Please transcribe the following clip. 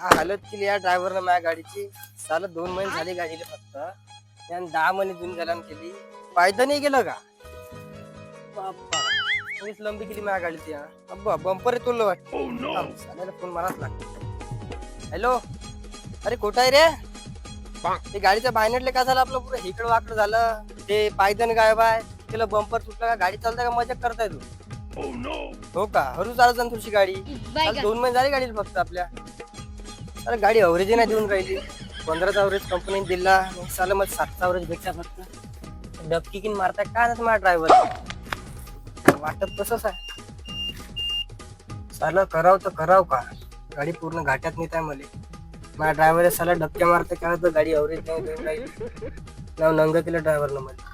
हालत केली या ड्रायव्हरनं माझ्या गाडीची. साला 2 महिने झाले गाडीला फक्त. त्यानं 10 महिने जुनी जलान केली. फायदा नाही गेलं का बाप्पा. मीच लंबी केली माझ्या गाडीची. अब्बा बंपर तोडलं वाटतं. साल्याला फोन माराच लागतो. हॅलो, अरे कुठं आहे रे? ते गाडीच्या बायनेटले काय झालं आपलं पुरं इकडं वाकडं झालं. ते पायदन गायब आहे. तिला बंपर तुटला का? गाडी चालता का मजा करताय तू? हो का? हरू चालत जा तुझी गाडी. 2 महिने झाले गाडीला फक्त आपल्या. अरे गाडी अवरेज नाही देऊन राहिली. 15चा अवरेज कंपनीने दिला. साला मग 7चा अवरेज भेटला फक्त. डबकी किन मारताय काय ना तुम्हाला ड्रायव्हर? वाटत तसंच आहे. साला कराव तर कराव का? गाडी पूर्ण घाट्यात नेत आहे मला. माझ्या ड्रायव्हर साला डबक्या मारते काय तर गाडी अवरेज नाही देऊन राहिली. नाव नंग केलं ड्रायव्हरनं मला.